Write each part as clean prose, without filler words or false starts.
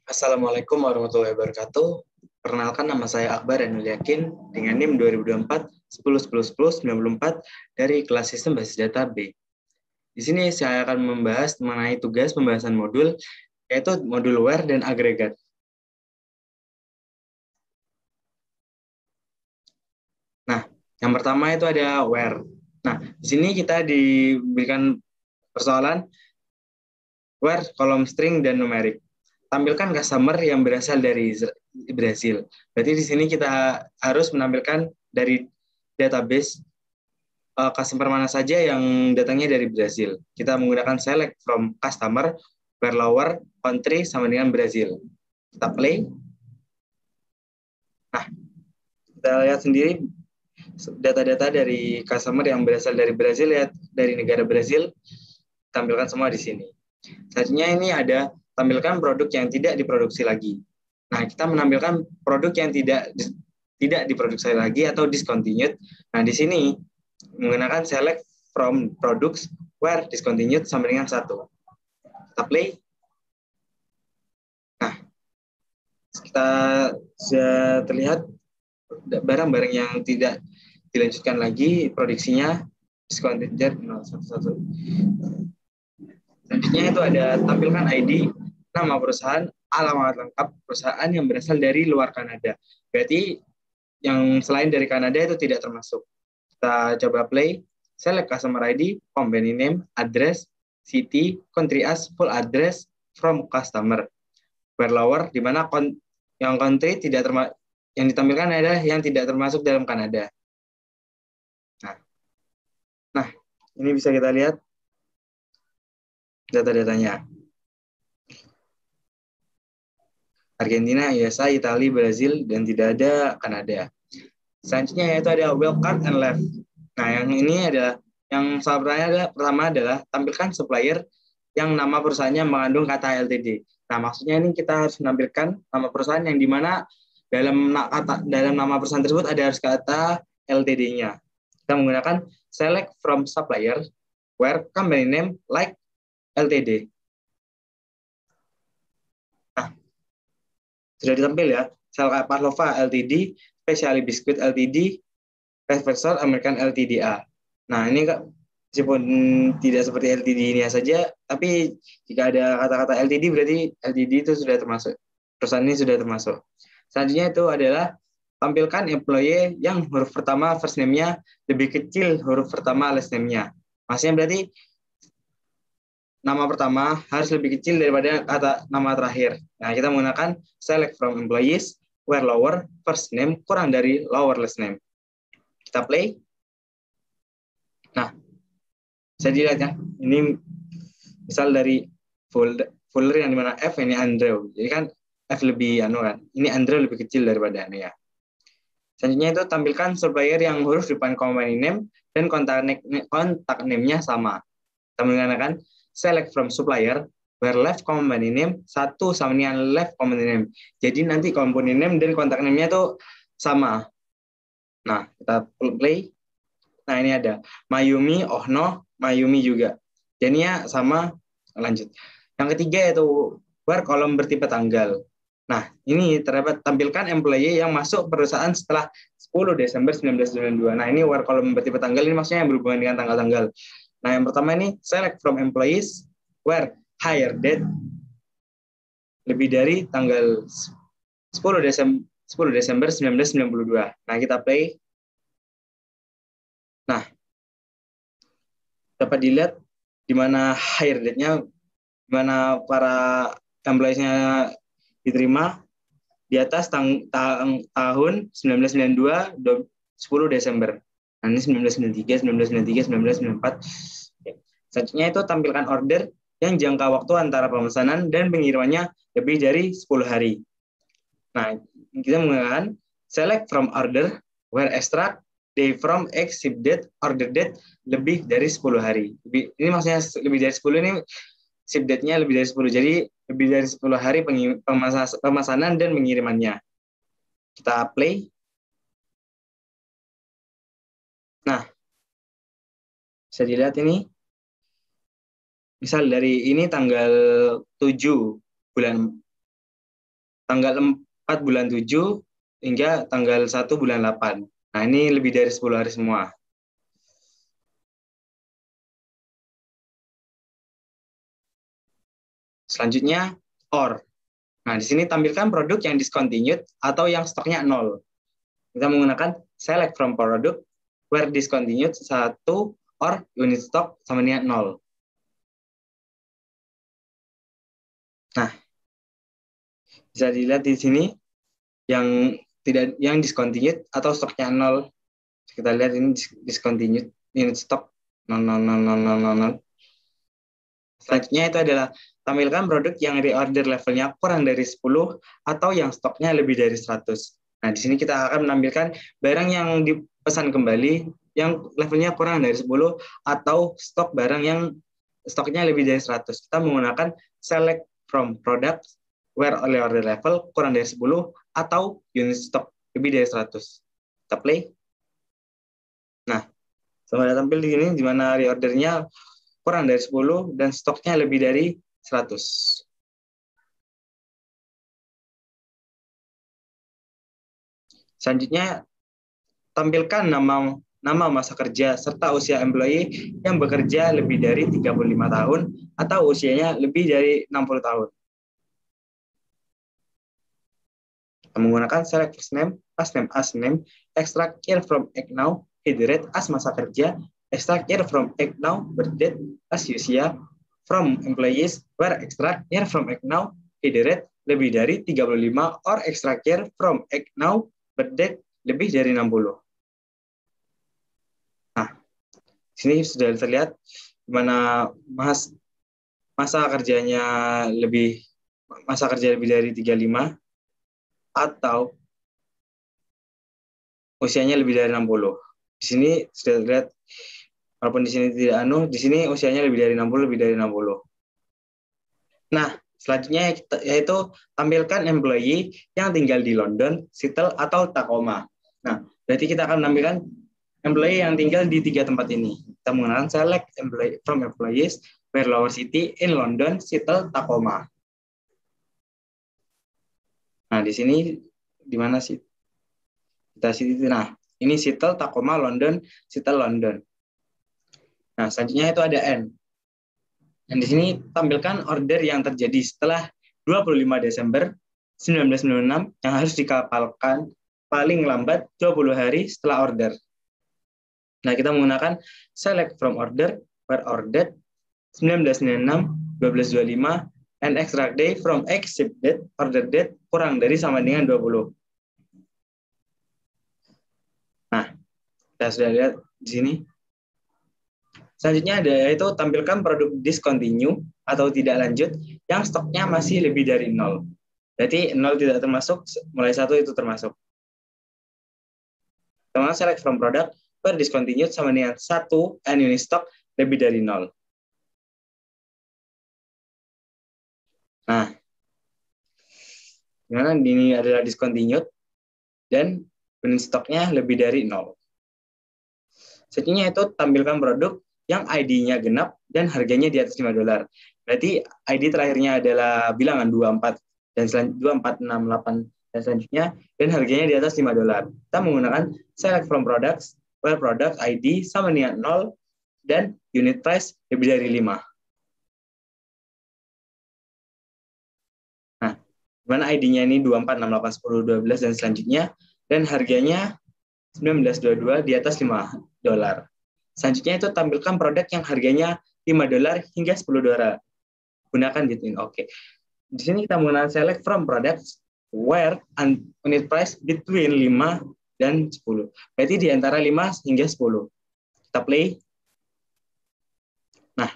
Assalamualaikum warahmatullahi wabarakatuh. Perkenalkan, nama saya Akbar Daniel Yakin dengan NIM 2024 10 10 10 94 dari kelas Sistem Basis Data B. Di sini saya akan membahas mengenai tugas pembahasan modul, yaitu modul where dan agregat. Nah, yang pertama itu ada where. Nah, di sini kita diberikan persoalan where, kolom string, dan numerik. Tampilkan customer yang berasal dari Brazil. Berarti di sini kita harus menampilkan dari database customer mana saja yang datangnya dari Brazil. Kita menggunakan select from customer, where lower, country, sama dengan Brazil. Kita play. Nah, kita lihat sendiri data-data dari customer yang berasal dari Brazil, ya, dari negara Brazil, tampilkan semua di sini. Selanjutnya ini ada tampilkan produk yang tidak diproduksi lagi. Nah, kita menampilkan produk yang tidak diproduksi lagi atau discontinued. Nah, di sini menggunakan select from products where discontinued sama dengan 1. Kita play. Nah, kita sudah terlihat barang-barang yang tidak dilanjutkan lagi produksinya discontinued 011. Selanjutnya itu ada tampilkan ID, nama perusahaan, alamat lengkap perusahaan yang berasal dari luar Kanada. Berarti yang selain dari Kanada itu tidak termasuk. Kita coba play, select customer ID, company name, address, city, country as, full address, from customer. Where lower, di mana yang country tidak termasuk, yang ditampilkan adalah yang tidak termasuk dalam Kanada. Nah, ini bisa kita lihat data-datanya. Argentina, USA, Italia, Brazil, dan tidak ada Kanada. Selanjutnya yaitu ada wildcard and left. Nah, yang ini adalah yang pertama adalah tampilkan supplier yang nama perusahaannya mengandung kata LTD. Nah, maksudnya ini kita harus menampilkan nama perusahaan yang dimana dalam nama perusahaan tersebut ada harus kata LTD-nya. Kita menggunakan select from supplier where company name like LTD. Nah, sudah ditampil ya, sel Pavlova LTD, Specialty Biscuit LTD, Reversal American LTDA. Nah, ini meskipun tidak seperti LTD ini saja, tapi jika ada kata-kata LTD berarti LTD itu sudah termasuk. Perusahaan ini sudah termasuk. Selanjutnya itu adalah tampilkan employee yang huruf pertama first name-nya lebih kecil huruf pertama last name-nya. Maksudnya berarti nama pertama harus lebih kecil daripada kata nama terakhir. Nah, kita menggunakan select from employees where lower first name kurang dari lower last name. Kita play. Nah, bisa dilihat ya, ini misal dari folder yang dimana F ini Andrew. Jadi kan F lebih kan. Ini Andrew lebih kecil daripada ya. Selanjutnya itu tampilkan supplier yang huruf depan company name dan kontak name-nya sama. Kita menggunakan select from supplier where left company name 1 sama dengan left company name. Jadi nanti company name dan kontak name-nya tuh sama. Nah, kita play. Nah, ini ada Mayumi, Ohno, Mayumi juga. Jadinya sama, lanjut. Yang ketiga yaitu where kolom bertipe tanggal. Nah, ini terdapat tampilkan employee yang masuk perusahaan setelah 10 Desember 1992. Nah, ini where kolom bertipe tanggal ini maksudnya yang berhubungan dengan tanggal-tanggal. Nah, yang pertama ini select from employees where hire date lebih dari tanggal 10 Desember 1992. Nah, kita play. Nah, dapat dilihat di mana hire date-nya, di mana para employees-nya diterima di atas tahun 1992 10 Desember. Nah, ini 1993, 1993, 1994. Selanjutnya itu tampilkan order yang jangka waktu antara pemesanan dan pengirimannya lebih dari 10 hari. Nah, kita menggunakan select from order where extract day from ship date, order date lebih dari 10 hari. Ini maksudnya lebih dari 10 ini ship date-nya lebih dari 10. Jadi lebih dari 10 hari pemesanan dan pengirimannya. Kita play. Nah, bisa dilihat ini. Misal dari ini tanggal 7 bulan tanggal 4 bulan 7 hingga tanggal 1 bulan 8. Nah, ini lebih dari 10 hari semua. Selanjutnya, OR. Nah, di sini tampilkan produk yang discontinued atau yang stoknya 0. Kita menggunakan select from product where discontinued 1 or unit stock sama dengan 0. Nah, bisa dilihat di sini yang discontinued atau stoknya 0. Kita lihat ini discontinued unit stock 0. Selanjutnya itu adalah tampilkan produk yang reorder levelnya kurang dari 10 atau yang stoknya lebih dari 100. Nah, di sini kita akan menampilkan barang yang dipesan kembali yang levelnya kurang dari 10 atau stok barang yang stoknya lebih dari 100. Kita menggunakan select from product where reorder level kurang dari 10 atau unit stock lebih dari 100. Kita play. Nah, sudah tampil di sini di mana reordernya kurang dari 10 dan stoknya lebih dari 100. Selanjutnya, tampilkan nama masa kerja serta usia employee yang bekerja lebih dari 35 tahun atau usianya lebih dari 60 tahun. Kita menggunakan select first name, last name as name, extract year from egg now, date as masa kerja, extract year from egg now, birth date as usia, from employees where extract year from egg now, date lebih dari 35 or extract year from egg now, birth date lebih dari 60. Nah, sini sudah terlihat di mana masa kerja lebih dari 35 atau usianya lebih dari 60. Di sini sudah terlihat walaupun di sini tidak di sini usianya lebih dari 60, lebih dari 60. Nah, selanjutnya yaitu tampilkan employee yang tinggal di London, Seattle atau Tacoma. Nah, berarti kita akan menampilkan employee yang tinggal di 3 tempat ini. Kita menggunakan select employee from employees where lower city in London, Seattle, Tacoma. Nah, di sini di mana sih? Nah, ini Seattle, Tacoma, London, Seattle, London. Nah, selanjutnya itu ada N. Dan di sini tampilkan order yang terjadi setelah 25 Desember 1996 yang harus dikapalkan paling lambat 20 hari setelah order. Nah, kita menggunakan select from order where ordered 1996 1225 and extract day from except date order date kurang dari sama dengan 20. Nah, kita sudah lihat di sini. Selanjutnya ada yaitu tampilkan produk discontinue atau tidak lanjut yang stoknya masih lebih dari 0. Jadi 0 tidak termasuk, mulai 1 itu termasuk. Teman select from product where discontinued sama dengan 1 and unit stock lebih dari 0. Nah, dimana ini adalah discontinued dan unit stoknya lebih dari 0. Selanjutnya itu tampilkan produk yang ID-nya genap dan harganya di atas $5. Berarti ID terakhirnya adalah bilangan 24 dan 2468 dan selanjutnya dan harganya di atas $5. Kita menggunakan select from products where product ID sama dengan 0 dan unit price lebih dari 5. Nah, mana ID-nya ini 2468 10 12 dan selanjutnya dan harganya 1922 di atas $5. Selanjutnya itu tampilkan produk yang harganya $5 hingga $10. Gunakan between. Oke. Di sini kita menggunakan select from products where unit price between 5 dan 10. Berarti di antara 5 hingga 10. Kita play. Nah,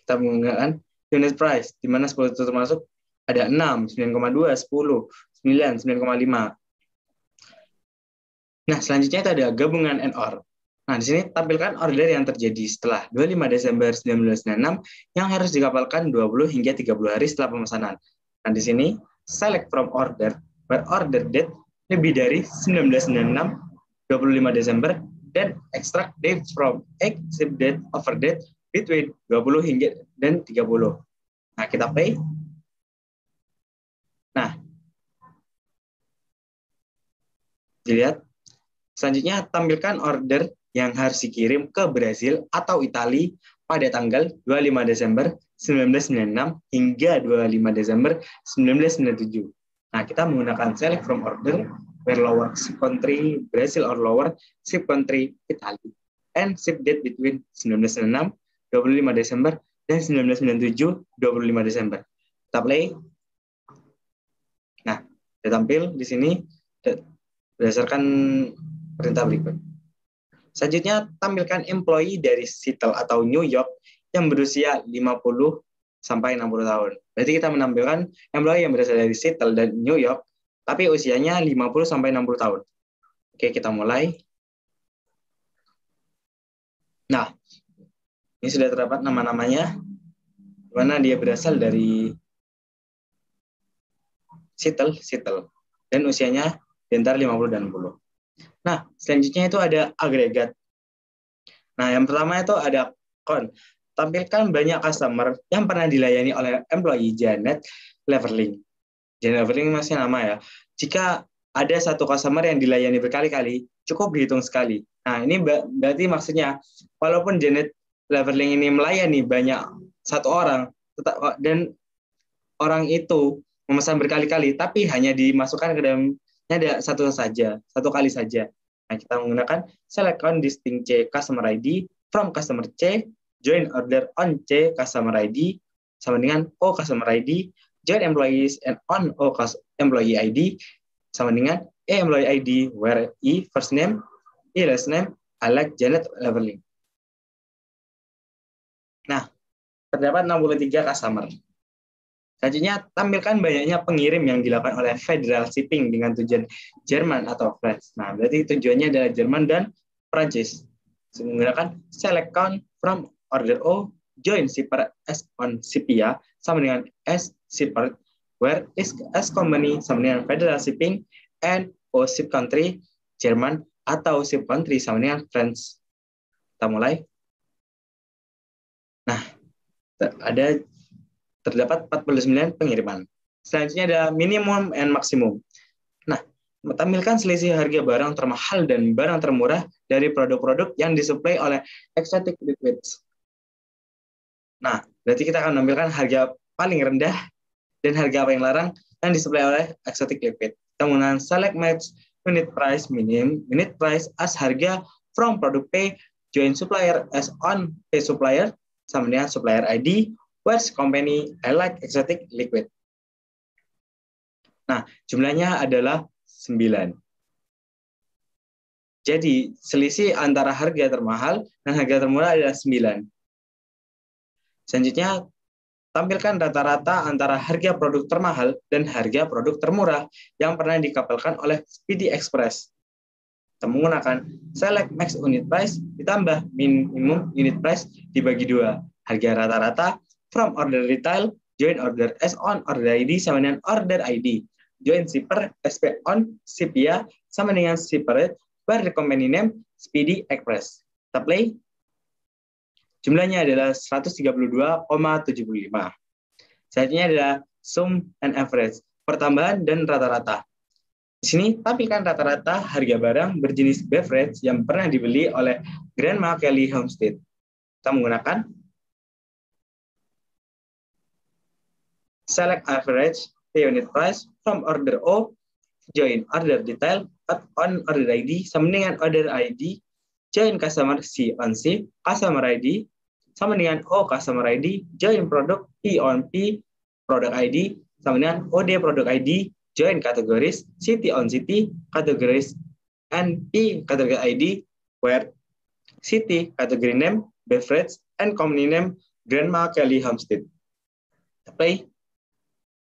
kita menggunakan unit price di mana 10 itu termasuk ada 6, 9,2, 10, 9, 9,5. Nah, selanjutnya itu ada gabungan and or. Nah, di sini tampilkan order yang terjadi setelah 25 Desember 1996 yang harus dikapalkan 20 hingga 30 hari setelah pemesanan. Nah, di sini select from order where order date lebih dari 1996 25 Desember dan extract date from except date over date between 20 hingga dan 30. Nah, kita play. Nah, Dilihat. Selanjutnya, tampilkan order yang harus dikirim ke Brasil atau Italia pada tanggal 25 Desember 1996 hingga 25 Desember 1997. Nah, kita menggunakan select from order where lower ship country Brazil or lower ship country Italy and ship date between 1996 25 Desember dan 1997 25 Desember. Kita play. Nah, sudah tampil di sini berdasarkan perintah berikut. Selanjutnya, tampilkan employee dari Seattle atau New York yang berusia 50 sampai 60 tahun. Berarti kita menampilkan employee yang berasal dari Seattle dan New York, tapi usianya 50 sampai 60 tahun. Oke, kita mulai. Nah, ini sudah terdapat nama-namanya, di mana dia berasal dari Seattle, dan usianya di antara 50 dan 60. Nah, selanjutnya itu ada agregat. Nah, yang pertama itu ada con. Tampilkan banyak customer yang pernah dilayani oleh employee Janet Leverling. Janet Leverling masih nama ya. Jika ada satu customer yang dilayani berkali-kali, cukup dihitung sekali. Nah, ini berarti maksudnya, walaupun Janet Leverling ini melayani banyak satu orang, dan orang itu memesan berkali-kali, tapi hanya dimasukkan ke dalamnya ada satu kali saja. Nah, kita menggunakan select on distinct C customer ID from customer C, join order on C customer ID sama dengan O customer ID, join employees and on O employee ID sama dengan E employee ID where E first name, E last name, I like Janet Leverling. Nah, terdapat 63 customer. Selanjutnya, tampilkan banyaknya pengirim yang dilakukan oleh Federal Shipping dengan tujuan Jerman atau France. Nah, berarti tujuannya adalah Jerman dan Prancis. Menggunakan select count from order O, join shipper as on Shipia, sama dengan S shipper, where is S company, sama dengan Federal Shipping, and O ship country, Jerman, atau ship country, sama dengan France. Kita mulai. Nah, terdapat 49 pengiriman. Selanjutnya ada minimum and maksimum. Nah, tampilkan selisih harga barang termahal dan barang termurah dari produk-produk yang disuplai oleh Exotic Liquids. Nah, berarti kita akan menampilkan harga paling rendah dan harga paling larang yang disuplai oleh Exotic Liquid. Kita menggunakan select match unit price minimum, unit price as harga from product P, join supplier as on P supplier, sama dengan supplier ID, where's company I like Exotic Liquid. Nah, jumlahnya adalah 9. Jadi, selisih antara harga termahal dan harga termurah adalah 9. Selanjutnya, tampilkan rata-rata antara harga produk termahal dan harga produk termurah yang pernah dikapalkan oleh Speedy Express. Kita menggunakan select max unit price ditambah minimum unit price dibagi 2. Harga rata-rata from order retail, join order as on order ID sama dengan order ID. Join shipper SP on Shipia sama dengan shipper where the company name Speedy Express. Kita play. Jumlahnya adalah 132,75. Selanjutnya adalah sum and average, pertambahan dan rata-rata. Di sini tampilkan rata-rata harga barang berjenis beverage yang pernah dibeli oleh Grandma Kelly Homestead. Kita menggunakan select average unit price from order O, join order detail on order ID sama dengan order ID, join customer C on C, customer ID sama dengan O customer ID, join product P on P, product ID sama dengan OD product ID, join categories city on city, categories and P category ID, where city category name beverage and company name Grandma Kelly Homestead. Play.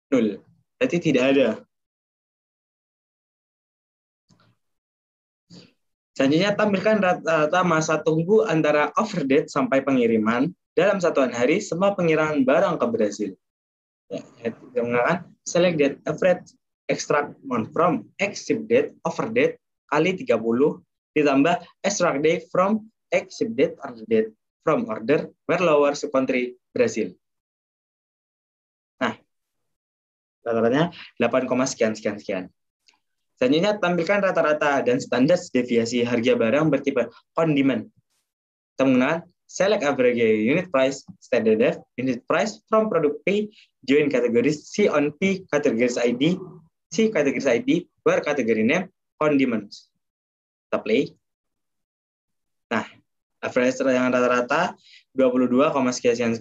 0. Berarti tidak ada. Selanjutnya, tampilkan rata-rata masa tunggu antara offer date sampai pengiriman dalam satuan hari semua pengiriman barang ke Brasil. Ya, kita menggunakan select date average extract month from X ship date offer date kali 30 ditambah extract date from X ship date order date from order where lower ship country Brasil. Nah, rata-ratanya 8, sekian. Selanjutnya, tampilkan rata-rata dan standar deviasi harga barang bertipe on demand. Kita menggunakan select average unit price, standard def, unit price from product P, join categories C on P, categories ID, C categories ID, where category name, on demand. Kita play. Nah, average yang rata-rata 22, sekian,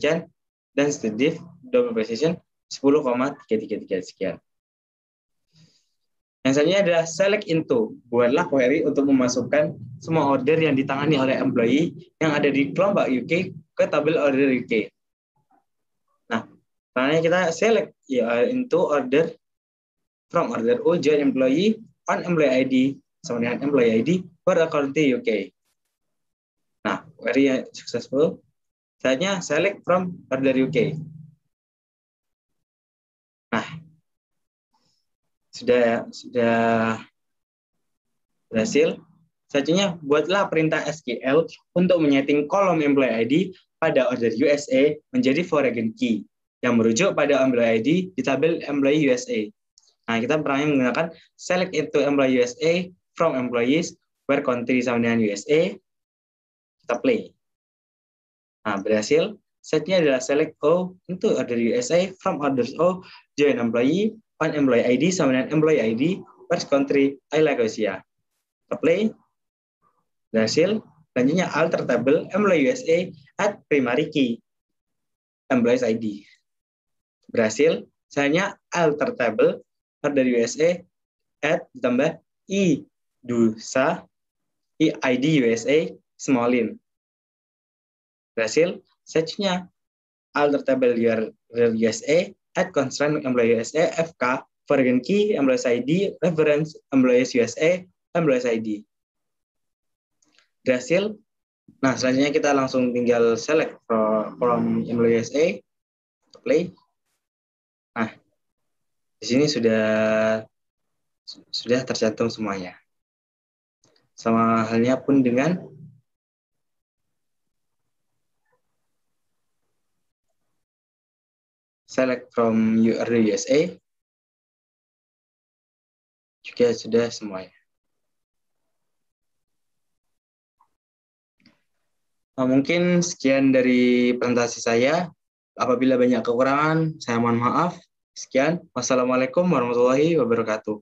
dan standard def, double precision 10,333 sekian. Yang selanjutnya adalah select into. Buatlah query untuk memasukkan semua order yang ditangani oleh employee yang ada di kelompok UK ke tabel order UK. Nah, caranya kita select into order from order O, join employee on employee ID sama dengan employee ID for account UK. Nah, query yang successful. Selanjutnya select from order UK. Nah, sudah berhasil. Selanjutnya, buatlah perintah SQL untuk menyeting kolom employee ID pada order USA menjadi foreign key yang merujuk pada employee ID di tabel employee USA. Nah, kita pernah menggunakan select into employee USA from employees where country sama dengan USA. Kita play. Nah, berhasil. Setnya adalah select O into order USA from orders O, join employee on employee ID sama dengan employee ID where country I like Asia. Kita play. Berhasil. Selanjutnya alter table employee USA at primary key employees ID. Berhasil. Selanjutnya alter table order USA at ditambah I DUSA I ID USA small in. Berhasil. Selanjutnya alter table USA at constraint employee USA FK foreign key employees ID reference employees USA employees ID. Berhasil. Nah, selanjutnya kita langsung tinggal select from employee USA, play. Nah, di sini sudah tercantum semuanya. Sama halnya pun dengan select from USA, juga sudah semuanya. Nah, mungkin sekian dari presentasi saya. Apabila banyak kekurangan, saya mohon maaf. Sekian. Wassalamualaikum warahmatullahi wabarakatuh.